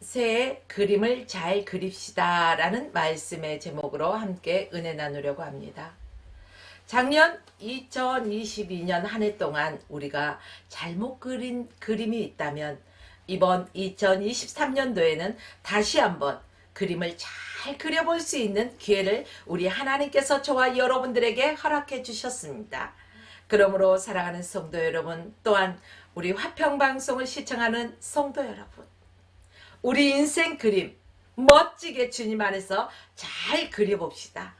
새해 그림을 잘 그립시다 라는 말씀의 제목으로 함께 은혜 나누려고 합니다. 작년 2022년 한 해 동안 우리가 잘못 그린 그림이 있다면 이번 2023년도에는 다시 한번 그림을 잘 그려볼 수 있는 기회를 우리 하나님께서 저와 여러분들에게 허락해 주셨습니다. 그러므로 사랑하는 성도 여러분, 또한 우리 화평방송을 시청하는 성도 여러분, 우리 인생 그림 멋지게 주님 안에서 잘 그려봅시다.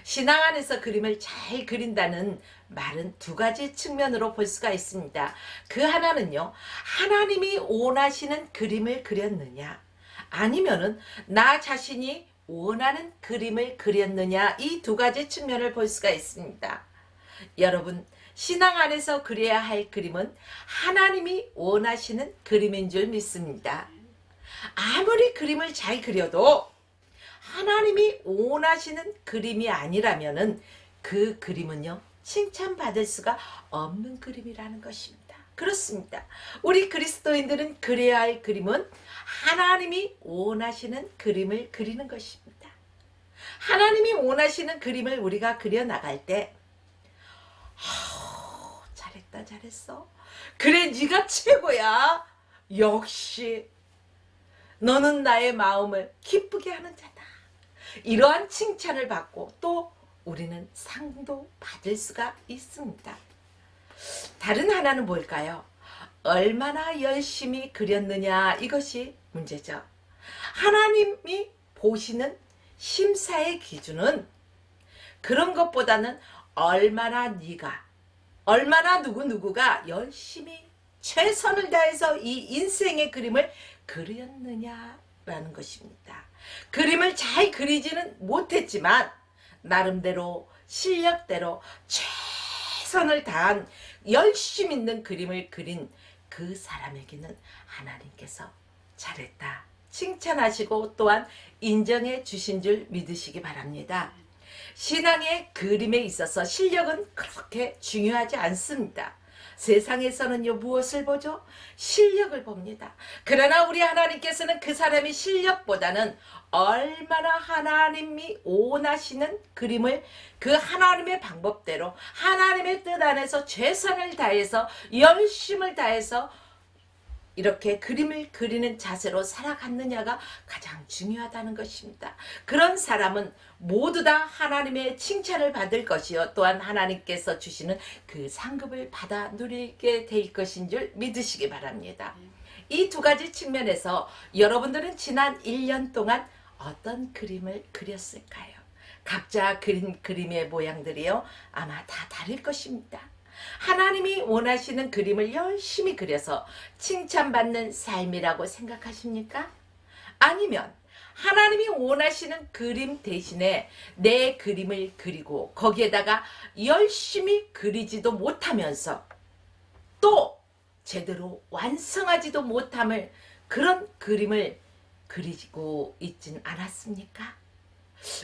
신앙 안에서 그림을 잘 그린다는 말은 두 가지 측면으로 볼 수가 있습니다. 그 하나는요, 하나님이 원하시는 그림을 그렸느냐, 아니면은 나 자신이 원하는 그림을 그렸느냐, 이 두 가지 측면을 볼 수가 있습니다. 여러분, 신앙 안에서 그려야 할 그림은 하나님이 원하시는 그림인 줄 믿습니다. 아무리 그림을 잘 그려도 하나님이 원하시는 그림이 아니라면은 그 그림은요, 칭찬받을 수가 없는 그림이라는 것입니다. 그렇습니다. 우리 그리스도인들은 그려야 할 그림은 하나님이 원하시는 그림을 그리는 것입니다. 하나님이 원하시는 그림을 우리가 그려나갈 때 잘했다 잘했어, 그래 네가 최고야, 역시 너는 나의 마음을 기쁘게 하는 자다, 이러한 칭찬을 받고 또 우리는 상도 받을 수가 있습니다. 다른 하나는 뭘까요? 얼마나 열심히 그렸느냐, 이것이 문제죠. 하나님이 보시는 심사의 기준은 그런 것보다는 얼마나 누구가 열심히 최선을 다해서 이 인생의 그림을 그렸느냐라는 것입니다. 그림을 잘 그리지는 못했지만 나름대로 실력대로 최선을 다한 열심 있는 그림을 그린 그 사람에게는 하나님께서 잘했다 칭찬하시고 또한 인정해 주신 줄 믿으시기 바랍니다. 신앙의 그림에 있어서 실력은 그렇게 중요하지 않습니다. 세상에서는요, 무엇을 보죠? 실력을 봅니다. 그러나 우리 하나님께서는 그 사람의 실력보다는 얼마나 하나님이 원하시는 그림을 그 하나님의 방법대로 하나님의 뜻 안에서 최선을 다해서 열심을 다해서 이렇게 그림을 그리는 자세로 살아갔느냐가 가장 중요하다는 것입니다. 그런 사람은 모두 다 하나님의 칭찬을 받을 것이요, 또한 하나님께서 주시는 그 상급을 받아 누리게 될 것인 줄 믿으시기 바랍니다. 이 두 가지 측면에서 여러분들은 지난 1년 동안 어떤 그림을 그렸을까요? 각자 그린 그림의 모양들이요, 아마 다 다를 것입니다. 하나님이 원하시는 그림을 열심히 그려서 칭찬받는 삶이라고 생각하십니까? 아니면 하나님이 원하시는 그림 대신에 내 그림을 그리고 거기에다가 열심히 그리지도 못하면서 또 제대로 완성하지도 못함을, 그런 그림을 그리고 있진 않았습니까?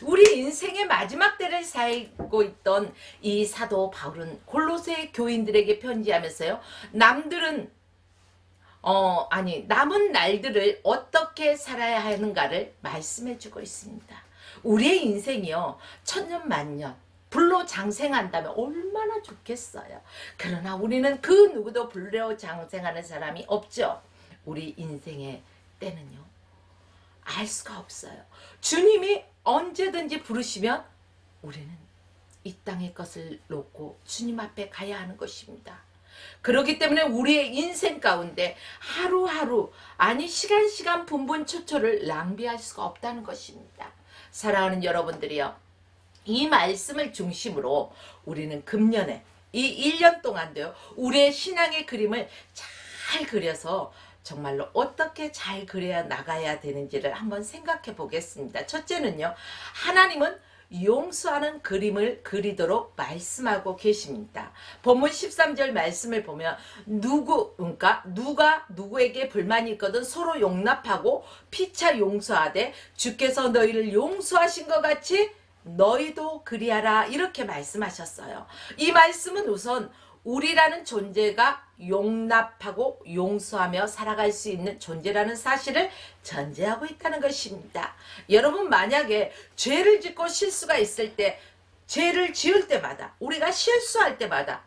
우리 인생의 마지막 때를 살고 있던 이 사도 바울은 골로새 교인들에게 편지하면서요, 남은 날들을 어떻게 살아야 하는가를 말씀해 주고 있습니다. 우리의 인생이요, 천년 만년 불로 장생한다면 얼마나 좋겠어요. 그러나 우리는 그 누구도 불로 장생하는 사람이 없죠. 우리 인생의 때는요, 알 수가 없어요. 주님이 언제든지 부르시면 우리는 이 땅의 것을 놓고 주님 앞에 가야 하는 것입니다. 그렇기 때문에 우리의 인생 가운데 하루하루, 아니 시간 분분초초를 낭비할 수가 없다는 것입니다. 사랑하는 여러분들이요, 이 말씀을 중심으로 우리는 금년에 이 1년 동안도요, 우리의 신앙의 그림을 잘 그려서 정말로 어떻게 잘 그려야 나가야 되는지를 한번 생각해 보겠습니다. 첫째는요, 하나님은 용서하는 그림을 그리도록 말씀하고 계십니다. 본문 13절 말씀을 보면 누가 누구에게 불만이 있거든 서로 용납하고 피차 용서하되 주께서 너희를 용서하신 것 같이 너희도 그리하라, 이렇게 말씀하셨어요. 이 말씀은 우선 우리라는 존재가 용납하고 용서하며 살아갈 수 있는 존재라는 사실을 전제하고 있다는 것입니다. 여러분, 만약에 죄를 짓고 실수가 있을 때, 죄를 지을 때마다, 우리가 실수할 때마다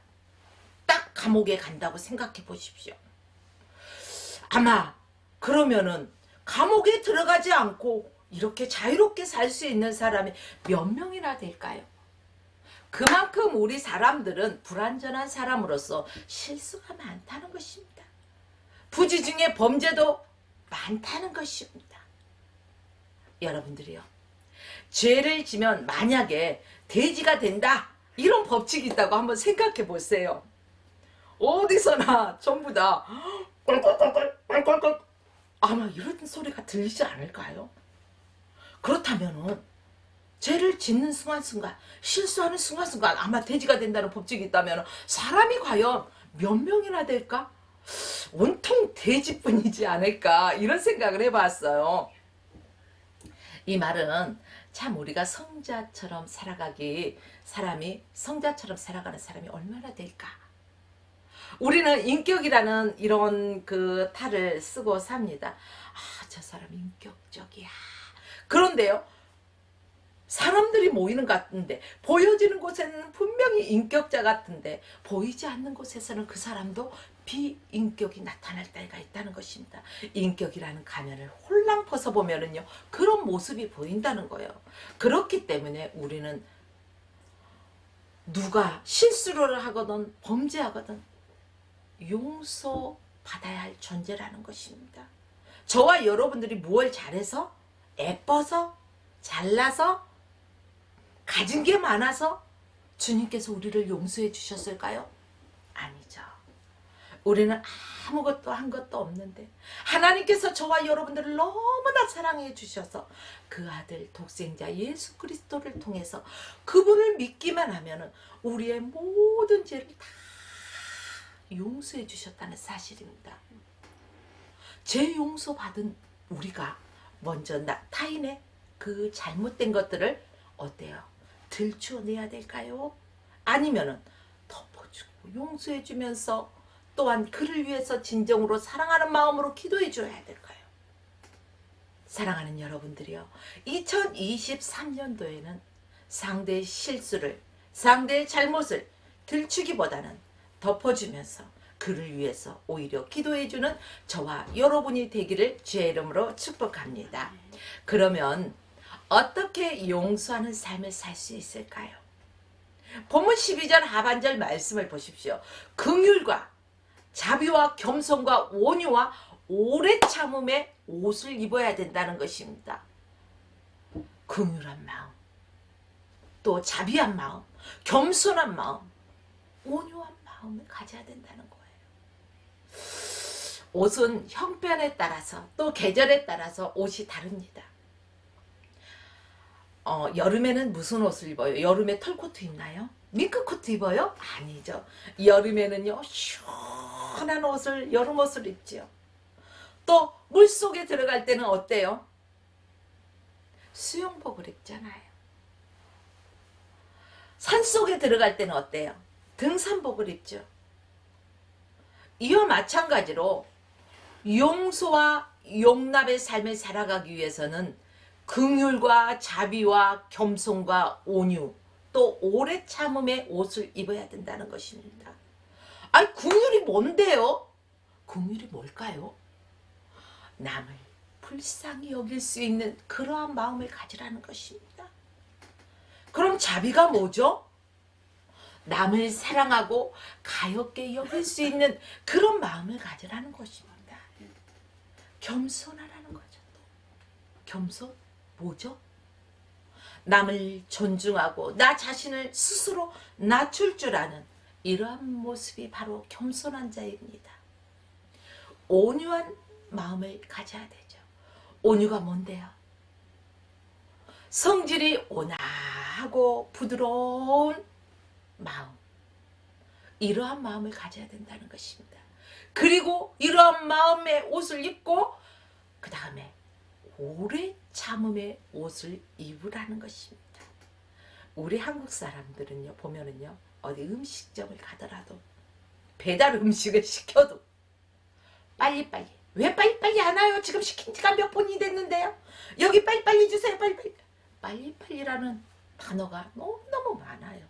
딱 감옥에 간다고 생각해 보십시오. 아마 그러면은 감옥에 들어가지 않고 이렇게 자유롭게 살 수 있는 사람이 몇 명이나 될까요? 그만큼 우리 사람들은 불완전한 사람으로서 실수가 많다는 것입니다. 부지 중에 범죄도 많다는 것입니다. 여러분들이요, 죄를 지면 만약에 돼지가 된다, 이런 법칙이 있다고 한번 생각해 보세요. 어디서나 전부 다 꿀꿀꿀꿀꿀꿀 아마 이런 소리가 들리지 않을까요? 그렇다면은 죄를 짓는 순간순간, 실수하는 순간순간 아마 돼지가 된다는 법칙이 있다면 사람이 과연 몇 명이나 될까? 온통 돼지뿐이지 않을까, 이런 생각을 해봤어요. 이 말은 참 우리가 성자처럼 성자처럼 살아가는 사람이 얼마나 될까? 우리는 인격이라는 이런 그 탈을 쓰고 삽니다. 아, 저 사람 인격적이야. 그런데요, 사람들이 모이는 것 같은데, 보여지는 곳에는 분명히 인격자 같은데, 보이지 않는 곳에서는 그 사람도 비인격이 나타날 때가 있다는 것입니다. 인격이라는 가면을 홀랑 벗어보면은요, 그런 모습이 보인다는 거예요. 그렇기 때문에 우리는 누가 실수를 하거든 범죄하거든 용서받아야 할 존재라는 것입니다. 저와 여러분들이 무엇을 잘해서, 예뻐서, 잘나서, 가진 게 많아서 주님께서 우리를 용서해 주셨을까요? 아니죠. 우리는 아무것도 한 것도 없는데 하나님께서 저와 여러분들을 너무나 사랑해 주셔서 그 아들 독생자 예수 그리스도를 통해서 그분을 믿기만 하면 우리의 모든 죄를 다 용서해 주셨다는 사실입니다. 죄 용서받은 우리가 먼저 타인의 그 잘못된 것들을 어때요? 들추어내야 될까요? 아니면은 덮어주고 용서해주면서 또한 그를 위해서 진정으로 사랑하는 마음으로 기도해 줘야 될까요? 사랑하는 여러분들이요, 2023년도에는 상대의 실수를, 상대의 잘못을 들추기보다는 덮어주면서 그를 위해서 오히려 기도해주는 저와 여러분이 되기를 주의 이름으로 축복합니다. 그러면 어떻게 용서하는 삶을 살 수 있을까요? 본문 12절 하반절 말씀을 보십시오. 긍휼과 자비와 겸손과 온유와 오래 참음의 옷을 입어야 된다는 것입니다. 긍휼한 마음, 또 자비한 마음, 겸손한 마음, 온유한 마음을 가져야 된다는 거예요. 옷은 형편에 따라서 또 계절에 따라서 옷이 다릅니다. 여름에는 무슨 옷을 입어요? 여름에 털코트 입나요? 밍크코트 입어요? 아니죠. 여름에는요, 시원한 옷을, 여름 옷을 입죠. 또 물속에 들어갈 때는 어때요? 수영복을 입잖아요. 산속에 들어갈 때는 어때요? 등산복을 입죠. 이와 마찬가지로 용서와 용납의 삶을 살아가기 위해서는 긍휼과 자비와 겸손과 온유, 또 오래 참음의 옷을 입어야 된다는 것입니다. 아니, 긍휼이 뭔데요? 긍휼이 뭘까요? 남을 불쌍히 여길 수 있는 그러한 마음을 가지라는 것입니다. 그럼 자비가 뭐죠? 남을 사랑하고 가엾게 여길 수 있는 그런 마음을 가지라는 것입니다. 겸손하라는 거죠. 겸손? 뭐죠? 남을 존중하고 나 자신을 스스로 낮출 줄 아는 이러한 모습이 바로 겸손한 자입니다. 온유한 마음을 가져야 되죠. 온유가 뭔데요? 성질이 온화하고 부드러운 마음, 이러한 마음을 가져야 된다는 것입니다. 그리고 이러한 마음의 옷을 입고 그 다음에 오래 참음의 옷을 입으라는 것입니다. 우리 한국 사람들은요, 보면은요, 어디 음식점을 가더라도 배달 음식을 시켜도 빨리빨리. 왜 빨리빨리 안 와요? 지금 시킨 지가 몇 번이 됐는데요. 여기 빨리빨리 주세요. 빨리빨리. 빨리빨리라는 단어가 너무너무 많아요.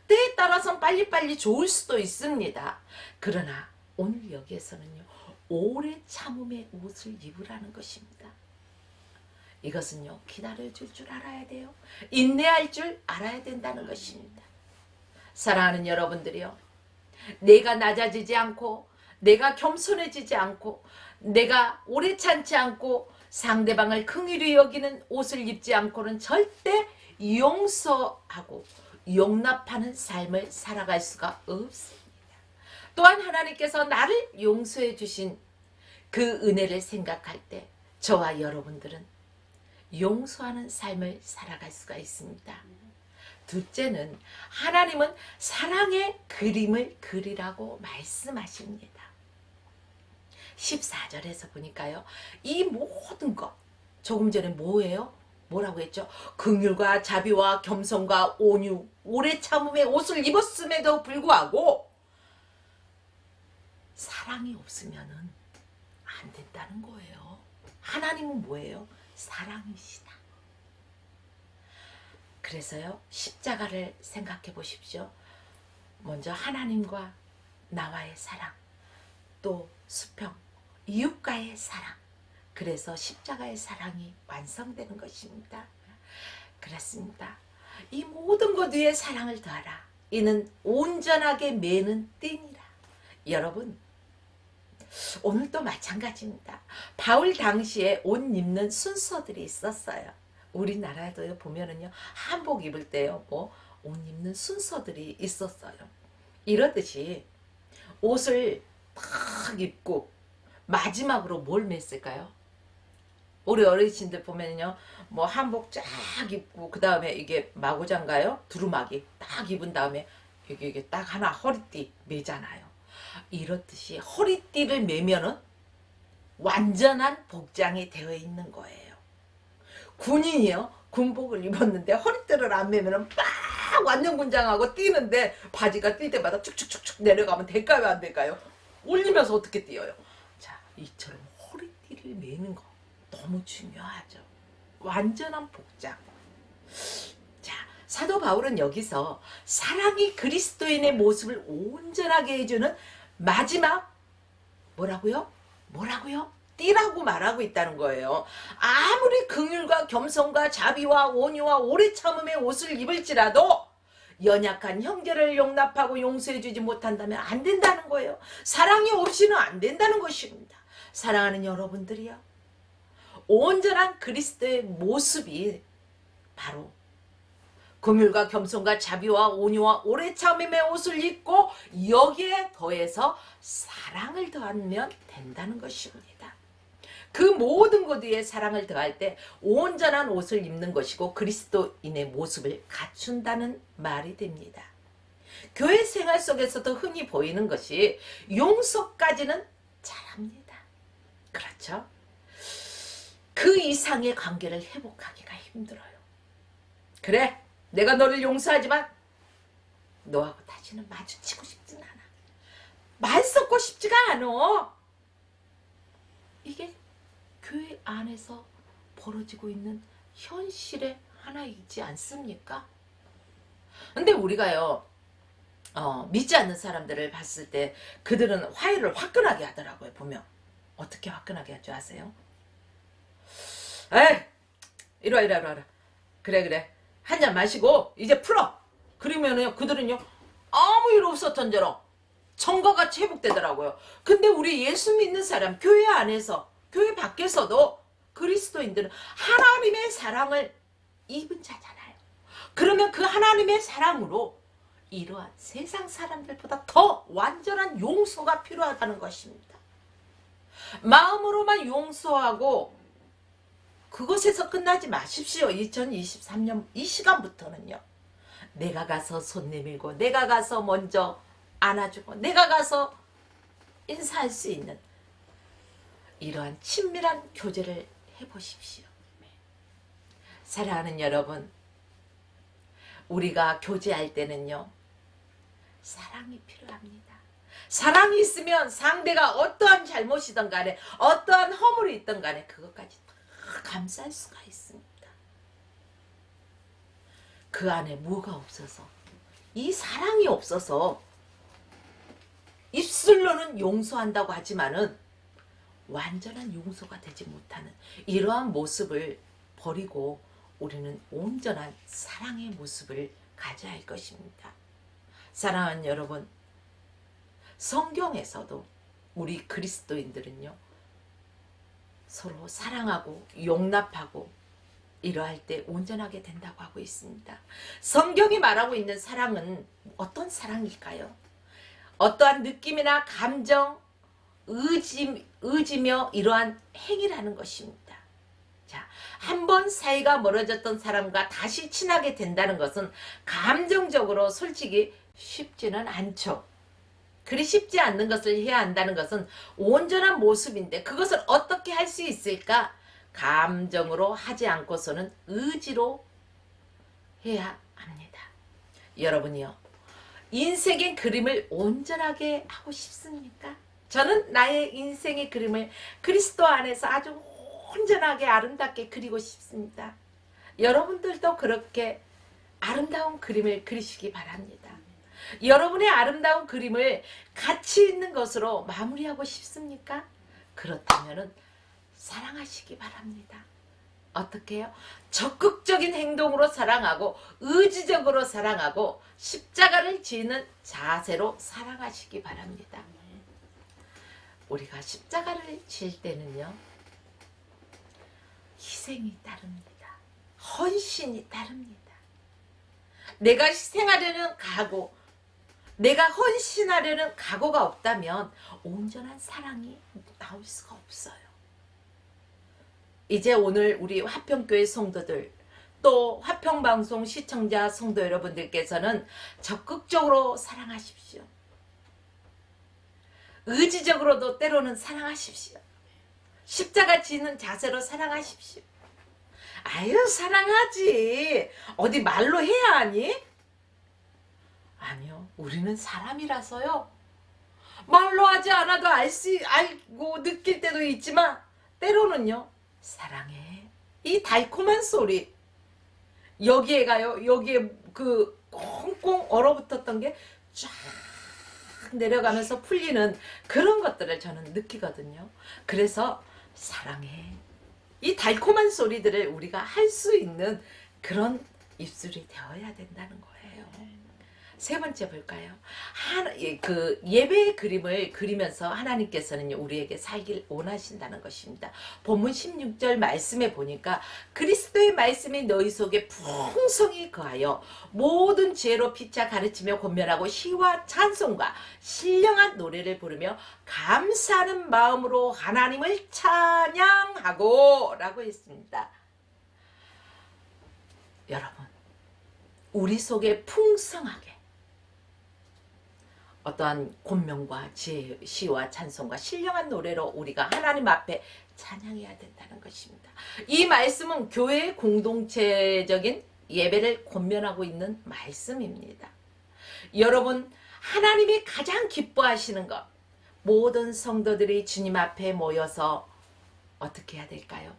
때에 따라서는 빨리빨리 좋을 수도 있습니다. 그러나 오늘 여기에서는요. 오래 참음의 옷을 입으라는 것입니다. 이것은요. 기다려줄 줄 알아야 돼요. 인내할 줄 알아야 된다는 것입니다. 사랑하는 여러분들이요. 내가 낮아지지 않고 내가 겸손해지지 않고 내가 오래 참지 않고 상대방을 긍휼히 여기는 옷을 입지 않고는 절대 용서하고 용납하는 삶을 살아갈 수가 없습니다. 또한 하나님께서 나를 용서해 주신 그 은혜를 생각할 때 저와 여러분들은 용서하는 삶을 살아갈 수가 있습니다. 둘째는 하나님은 사랑의 그림을 그리라고 말씀하십니다. 14절에서 보니까요. 이 모든 것 조금 전에 뭐예요? 뭐라고 했죠? 긍휼과 자비와 겸손과 온유 오래 참음의 옷을 입었음에도 불구하고 사랑이 없으면은 안 된다는 거예요. 하나님은 뭐예요? 사랑이시다. 그래서요. 십자가를 생각해 보십시오. 먼저 하나님과 나와의 사랑, 또 수평, 이웃과의 사랑. 그래서 십자가의 사랑이 완성되는 것입니다. 그렇습니다. 이 모든 것 위에 사랑을 더하라. 이는 온전하게 매는 띠니라. 여러분, 오늘도 마찬가지입니다. 바울 당시에 옷 입는 순서들이 있었어요. 우리나라에도 보면은요, 한복 입을 때요, 옷 입는 순서들이 있었어요. 이러듯이 옷을 딱 입고 마지막으로 뭘 맸을까요? 우리 어르신들 보면요, 한복 쫙 입고 그 다음에 이게 마구장가요? 두루마기 딱 입은 다음에 이게 딱 하나 허리띠 매잖아요. 이렇듯이 허리띠를 매면은 완전한 복장이 되어 있는 거예요. 군인이요. 군복을 입었는데 허리띠를 안 매면은 막 완전 군장하고 뛰는데 바지가 뛸 때마다 축축축축 내려가면 될까요? 안 될까요? 올리면서 어떻게 뛰어요? 자, 이처럼 허리띠를 매는 거 너무 중요하죠. 완전한 복장. 자, 사도 바울은 여기서 사랑이 그리스도인의 모습을 온전하게 해주는 마지막 뭐라고요? 띠라고 말하고 있다는 거예요. 아무리 긍휼과 겸손과 자비와 온유와 오래 참음의 옷을 입을지라도 연약한 형제를 용납하고 용서해주지 못한다면 안 된다는 거예요. 사랑이 없이는 안 된다는 것입니다. 사랑하는 여러분들이요. 온전한 그리스도의 모습이 바로 긍휼과 겸손과 자비와 온유와 오래 참음의 옷을 입고 여기에 더해서 사랑을 더하면 된다는 것입니다. 그 모든 것 위에 사랑을 더할 때 온전한 옷을 입는 것이고 그리스도인의 모습을 갖춘다는 말이 됩니다. 교회 생활 속에서도 흔히 보이는 것이 용서까지는 잘합니다. 그렇죠? 그 이상의 관계를 회복하기가 힘들어요. 그래, 내가 너를 용서하지만 너하고 다시는 마주치고 싶진 않아. 말 섞고 싶지가 않아. 이게 교회 안에서 벌어지고 있는 현실의 하나이지 않습니까? 근데 우리가요, 믿지 않는 사람들을 봤을 때 그들은 화해를 화끈하게 하더라고요. 보면 어떻게 화끈하게 할 줄 아세요? 에이, 이리 와. 그래. 한 잔 마시고 이제 풀어. 그러면은 그들은요, 아무 일 없었던처럼 정과같이 회복되더라고요. 근데 우리 예수 믿는 사람, 교회 안에서 교회 밖에서도 그리스도인들은 하나님의 사랑을 입은 자잖아요. 그러면 그 하나님의 사랑으로 이러한 세상 사람들보다 더 완전한 용서가 필요하다는 것입니다. 마음으로만 용서하고 그것에서 끝나지 마십시오. 2023년 이 시간부터는요. 내가 가서 손 내밀고 내가 가서 먼저 안아주고 내가 가서 인사할 수 있는 이러한 친밀한 교제를 해보십시오. 사랑하는 여러분, 우리가 교제할 때는요, 사랑이 필요합니다. 사랑이 있으면 상대가 어떠한 잘못이든 간에 어떠한 허물이 있든 간에 그것까지 다 감수할 수가 있습니다. 그 안에 뭐가 없어서, 이 사랑이 없어서 입술로는 용서한다고 하지만은 완전한 용서가 되지 못하는 이러한 모습을 버리고 우리는 온전한 사랑의 모습을 가져야 할 것입니다. 사랑하는 여러분, 성경에서도 우리 그리스도인들은요, 서로 사랑하고 용납하고 이러할 때 온전하게 된다고 하고 있습니다. 성경이 말하고 있는 사랑은 어떤 사랑일까요? 어떠한 느낌이나 감정, 의지며 이러한 행위라는 것입니다. 자, 한번 사이가 멀어졌던 사람과 다시 친하게 된다는 것은 감정적으로 솔직히 쉽지는 않죠. 그리 쉽지 않는 것을 해야 한다는 것은 온전한 모습인데 그것을 어떻게 할 수 있을까? 감정으로 하지 않고서는 의지로 해야 합니다. 여러분이요, 인생의 그림을 온전하게 하고 싶습니까? 저는 나의 인생의 그림을 그리스도 안에서 아주 온전하게 아름답게 그리고 싶습니다. 여러분들도 그렇게 아름다운 그림을 그리시기 바랍니다. 여러분의 아름다운 그림을 가치 있는 것으로 마무리하고 싶습니까? 그렇다면 사랑하시기 바랍니다. 어떻게 해요? 적극적인 행동으로 사랑하고 의지적으로 사랑하고 십자가를 지는 자세로 사랑하시기 바랍니다. 우리가 십자가를 질 때는요, 희생이 따릅니다. 헌신이 따릅니다. 내가 희생하려는 각오, 내가 헌신하려는 각오가 없다면 온전한 사랑이 나올 수가 없어요. 이제 오늘 우리 화평교회 성도들, 또 화평방송 시청자 성도 여러분들께서는 적극적으로 사랑하십시오. 의지적으로도 때로는 사랑하십시오. 십자가 지는 자세로 사랑하십시오. 아유, 사랑하지. 어디 말로 해야 하니? 아니요, 우리는 사람이라서요. 말로 하지 않아도 알고 느낄 때도 있지만 때로는요, 사랑해, 이 달콤한 소리, 여기에 가요. 여기에 그 꽁꽁 얼어붙었던 게 쫙 내려가면서 풀리는 그런 것들을 저는 느끼거든요. 그래서 사랑해, 이 달콤한 소리들을 우리가 할 수 있는 그런 입술이 되어야 된다는 거예요. 세 번째 볼까요? 그 예배의 그림을 그리면서 하나님께서는 우리에게 살길 원하신다는 것입니다. 본문 16절 말씀에 보니까 그리스도의 말씀이 너희 속에 풍성히 거하여 모든 지혜로 피차 가르치며 권면하고 시와 찬송과 신령한 노래를 부르며 감사하는 마음으로 하나님을 찬양하고 라고 했습니다. 여러분, 우리 속에 풍성하게 어떠한 권명과 지혜, 시와 찬송과 신령한 노래로 우리가 하나님 앞에 찬양해야 된다는 것입니다. 이 말씀은 교회의 공동체적인 예배를 권면하고 있는 말씀입니다. 여러분, 하나님이 가장 기뻐하시는 것, 모든 성도들이 주님 앞에 모여서 어떻게 해야 될까요?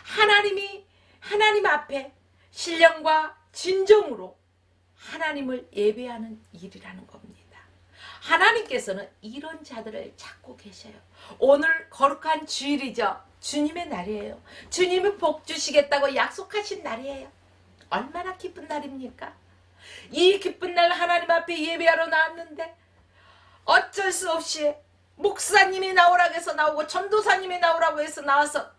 하나님 앞에 신령과 진정으로 하나님을 예배하는 일이라는 겁니다. 하나님께서는 이런 자들을 찾고 계셔요. 오늘 거룩한 주일이죠. 주님의 날이에요. 주님이 복 주시겠다고 약속하신 날이에요. 얼마나 기쁜 날입니까? 이 기쁜 날 하나님 앞에 예배하러 나왔는데 어쩔 수 없이 목사님이 나오라고 해서 나오고 전도사님이 나오라고 해서 나와서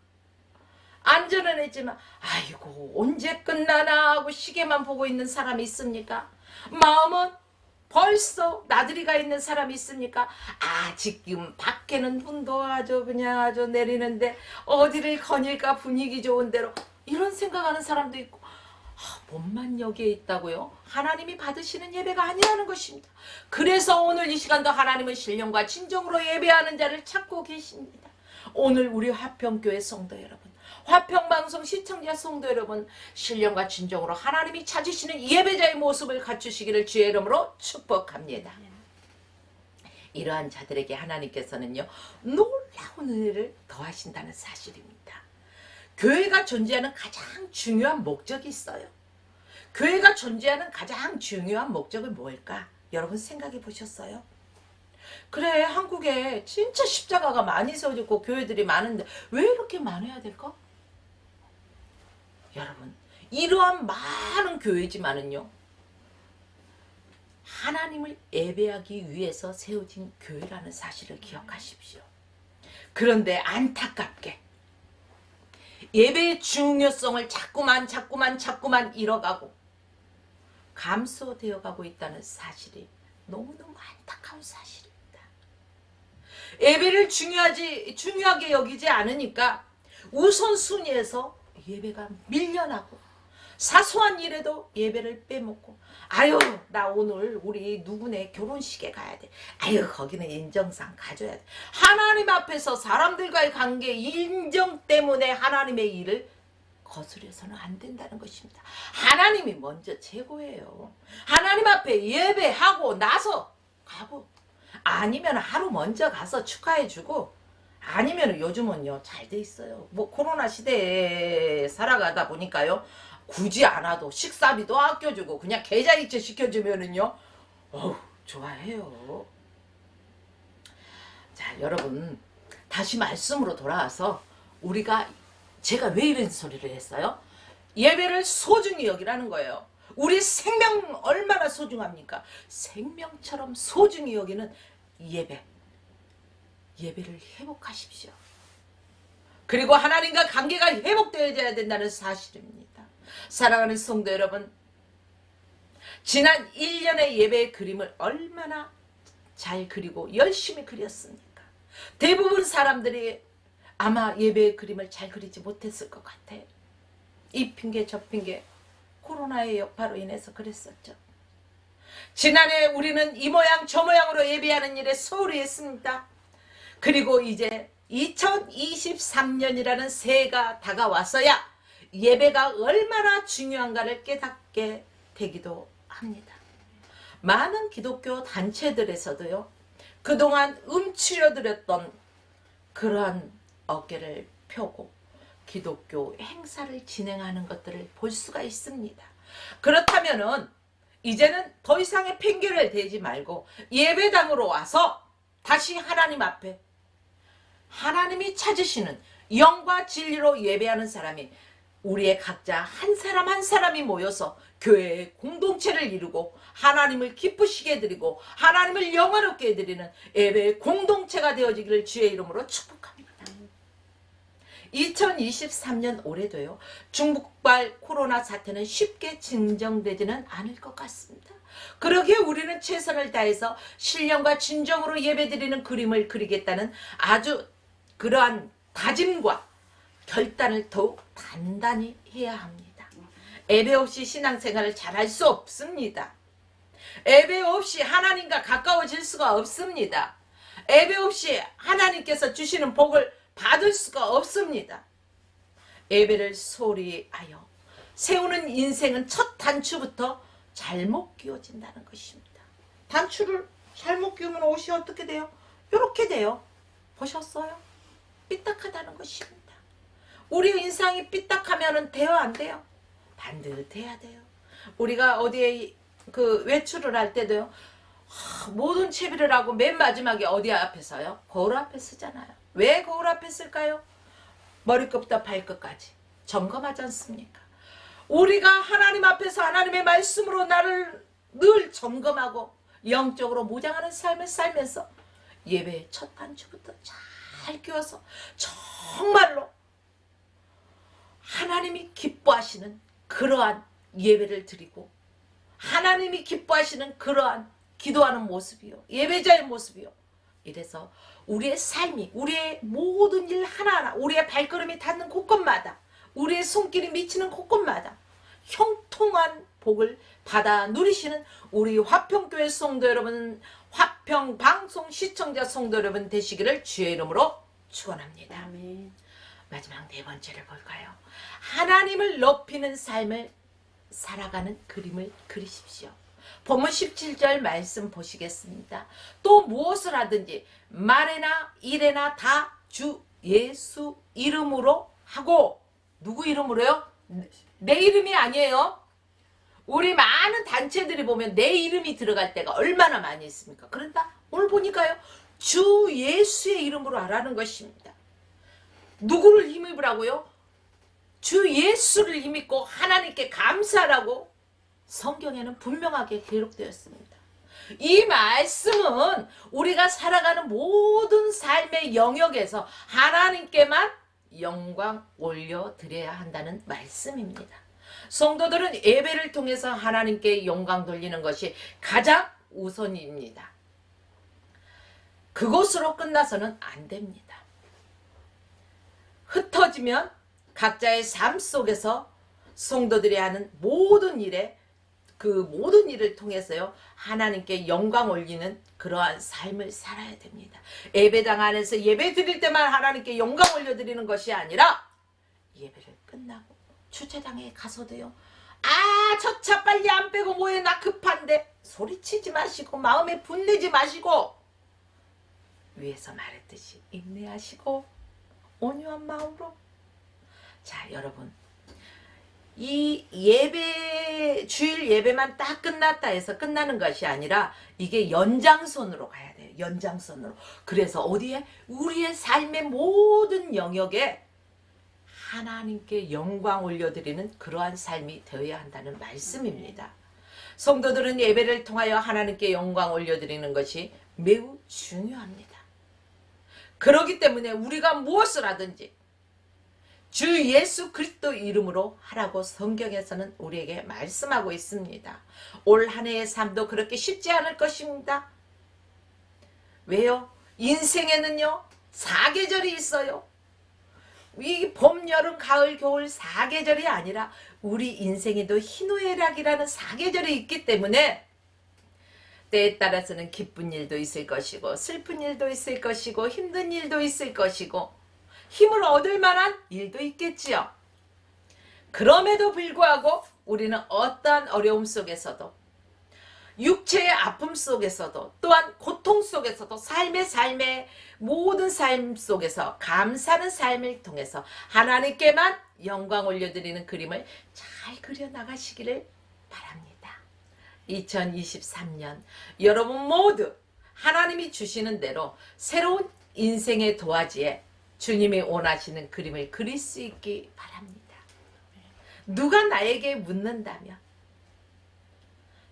안전은 했지만 아이고 언제 끝나나 하고 시계만 보고 있는 사람이 있습니까? 마음은 벌써 나들이 가 있는 사람이 있습니까? 지금 밖에는 눈도 아주 내리는데 어디를 거닐까 분위기 좋은 대로 이런 생각하는 사람도 있고 몸만 여기에 있다고요? 하나님이 받으시는 예배가 아니라는 것입니다. 그래서 오늘 이 시간도 하나님은 신령과 진정으로 예배하는 자를 찾고 계십니다. 오늘 우리 화평교회 성도 여러분, 화평방송 시청자 성도 여러분, 신령과 진정으로 하나님이 찾으시는 예배자의 모습을 갖추시기를 주의 이름으로 축복합니다. 이러한 자들에게 하나님께서는요, 놀라운 은혜를 더하신다는 사실입니다. 교회가 존재하는 가장 중요한 목적이 있어요. 교회가 존재하는 가장 중요한 목적은 뭘까? 여러분 생각해 보셨어요? 그래, 한국에 진짜 십자가가 많이 세워졌고 교회들이 많은데 왜 이렇게 많아야 될까? 여러분, 이러한 많은 교회지만은요, 하나님을 예배하기 위해서 세워진 교회라는 사실을 기억하십시오. 그런데 안타깝게 예배의 중요성을 자꾸만 잃어가고 감소되어 가고 있다는 사실이 너무너무 안타까운 사실입니다. 예배를 중요하게 여기지 않으니까 우선순위에서 예배가 밀려나고 사소한 일에도 예배를 빼먹고, 아유 나 오늘 우리 누구네 결혼식에 가야 돼, 아유 거기는 인정상 가줘야 돼. 하나님 앞에서 사람들과의 관계 인정 때문에 하나님의 일을 거스려서는 안 된다는 것입니다. 하나님이 먼저 최고예요. 하나님 앞에 예배하고 나서 가고, 아니면 하루 먼저 가서 축하해주고, 아니면 요즘은요 잘 돼 있어요. 뭐 코로나 시대에 살아가다 보니까요, 굳이 안 와도 식사비도 아껴주고 그냥 계좌이체 시켜주면은요, 어우 좋아해요. 자, 여러분 다시 말씀으로 돌아와서 제가 왜 이런 소리를 했어요? 예배를 소중히 여기라는 거예요. 우리 생명 얼마나 소중합니까? 생명처럼 소중히 여기는 예배를 회복하십시오. 그리고 하나님과 관계가 회복되어야 된다는 사실입니다. 사랑하는 성도 여러분, 지난 1년의 예배의 그림을 얼마나 잘 그리고 열심히 그렸습니까? 대부분 사람들이 아마 예배의 그림을 잘 그리지 못했을 것 같아요. 이 핑계 저 핑계, 코로나의 여파로 인해서 그랬었죠. 지난해 우리는 이 모양 저 모양으로 예배하는 일에 소홀히 했습니다. 그리고 이제 2023년이라는 새해가 다가와서야 예배가 얼마나 중요한가를 깨닫게 되기도 합니다. 많은 기독교 단체들에서도요, 그동안 움츠려들었던 그러한 어깨를 펴고 기독교 행사를 진행하는 것들을 볼 수가 있습니다. 그렇다면은 이제는 더 이상의 핑계를 대지 말고 예배당으로 와서 다시 하나님 앞에 하나님이 찾으시는 영과 진리로 예배하는 사람이, 우리의 각자 한 사람 한 사람이 모여서 교회의 공동체를 이루고 하나님을 기쁘시게 해드리고 하나님을 영화롭게 해드리는 예배의 공동체가 되어지기를 주의 이름으로 축복합니다. 2023년 올해도요, 중국발 코로나 사태는 쉽게 진정되지는 않을 것 같습니다. 그러기에 우리는 최선을 다해서 신령과 진정으로 예배드리는 그림을 그리겠다는 아주 그러한 다짐과 결단을 더욱 단단히 해야 합니다. 예배 없이 신앙생활을 잘할 수 없습니다. 예배 없이 하나님과 가까워질 수가 없습니다. 예배 없이 하나님께서 주시는 복을 받을 수가 없습니다. 예배를 소홀히 하여 세우는 인생은 첫 단추부터 잘못 끼워진다는 것입니다. 단추를 잘못 끼우면 옷이 어떻게 돼요? 이렇게 돼요. 보셨어요? 삐딱하다는 것입니다. 우리 인상이 삐딱하면 돼요, 안 돼요? 반듯해야 돼요. 우리가 어디에 외출을 할 때도요, 모든 채비를 하고 맨 마지막에 어디 앞에 서요? 거울 앞에 쓰잖아요. 왜 거울 앞에 쓸까요? 머리끝부터 발끝까지 점검하지 않습니까? 우리가 하나님 앞에서 하나님의 말씀으로 나를 늘 점검하고 영적으로 무장하는 삶을 살면서 예배의 첫 단추부터 잘 끼워서 정말로 하나님이 기뻐하시는 그러한 예배를 드리고 하나님이 기뻐하시는 그러한 기도하는 모습이요, 예배자의 모습이요, 이래서 우리의 삶이, 우리의 모든 일 하나하나, 우리의 발걸음이 닿는 곳곳마다, 우리의 손길이 미치는 곳곳마다 형통한 복을 받아 누리시는 우리 화평교회 성도 여러분, 화평방송 시청자 성도 여러분 되시기를 주의 이름으로 축원합니다. 아멘. 마지막 네 번째를 볼까요? 하나님을 높이는 삶을 살아가는 그림을 그리십시오. 본문 17절 말씀 보시겠습니다. 또 무엇을 하든지 말에나 일에나 다 주 예수 이름으로 하고, 누구 이름으로요? 내 이름이 아니에요. 우리 많은 단체들이 보면 내 이름이 들어갈 때가 얼마나 많이 있습니까? 그런다 오늘 보니까요, 주 예수의 이름으로 하라는 것입니다. 누구를 힘입으라고요? 주 예수를 힘입고 하나님께 감사하라고 성경에는 분명하게 기록되었습니다. 이 말씀은 우리가 살아가는 모든 삶의 영역에서 하나님께만 영광 올려드려야 한다는 말씀입니다. 성도들은 예배를 통해서 하나님께 영광 돌리는 것이 가장 우선입니다. 그것으로 끝나서는 안 됩니다. 흩어지면 각자의 삶 속에서 성도들이 하는 모든 일에 그 모든 일을 통해서요, 하나님께 영광 올리는 그러한 삶을 살아야 됩니다. 예배당 안에서 예배 드릴 때만 하나님께 영광 올려드리는 것이 아니라 예배를 끝나고 주차장에 가서도요, 저 차 빨리 안 빼고 뭐해 나 급한데, 소리치지 마시고 마음에 분내지 마시고 위에서 말했듯이 인내하시고 온유한 마음으로. 자, 여러분, 이 예배, 주일 예배만 딱 끝났다 해서 끝나는 것이 아니라 이게 연장선으로 가야 돼요. 연장선으로. 그래서 어디에? 우리의 삶의 모든 영역에 하나님께 영광 올려드리는 그러한 삶이 되어야 한다는 말씀입니다. 성도들은 예배를 통하여 하나님께 영광 올려드리는 것이 매우 중요합니다. 그렇기 때문에 우리가 무엇을 하든지 주 예수 그리스도 이름으로 하라고 성경에서는 우리에게 말씀하고 있습니다. 올 한 해의 삶도 그렇게 쉽지 않을 것입니다. 왜요? 인생에는요, 사계절이 있어요. 이 봄, 여름, 가을, 겨울 사계절이 아니라 우리 인생에도 희노애락이라는 사계절이 있기 때문에 때에 따라서는 기쁜 일도 있을 것이고 슬픈 일도 있을 것이고 힘든 일도 있을 것이고 힘을 얻을 만한 일도 있겠지요. 그럼에도 불구하고 우리는 어떠한 어려움 속에서도, 육체의 아픔 속에서도, 또한 고통 속에서도 삶의 모든 삶 속에서 감사하는 삶을 통해서 하나님께만 영광 올려드리는 그림을 잘 그려나가시기를 바랍니다. 2023년 여러분 모두 하나님이 주시는 대로 새로운 인생의 도화지에 주님이 원하시는 그림을 그릴 수 있기 바랍니다. 누가 나에게 묻는다면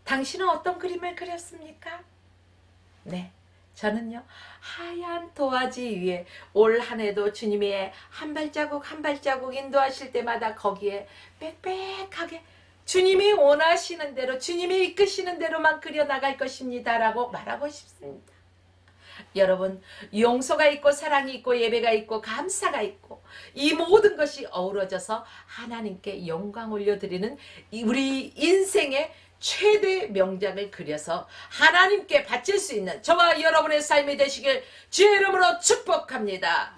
당신은 어떤 그림을 그렸습니까? 네, 저는요, 하얀 도화지 위에 올 한 해도 주님의 한 발자국 한 발자국 인도하실 때마다 거기에 빽빽하게 주님이 원하시는 대로, 주님이 이끄시는 대로만 그려나갈 것입니다 라고 말하고 싶습니다. 여러분, 용서가 있고 사랑이 있고 예배가 있고 감사가 있고 이 모든 것이 어우러져서 하나님께 영광 올려드리는 우리 인생의 최대 명작을 그려서 하나님께 바칠 수 있는 저와 여러분의 삶이 되시길 주의 이름으로 축복합니다.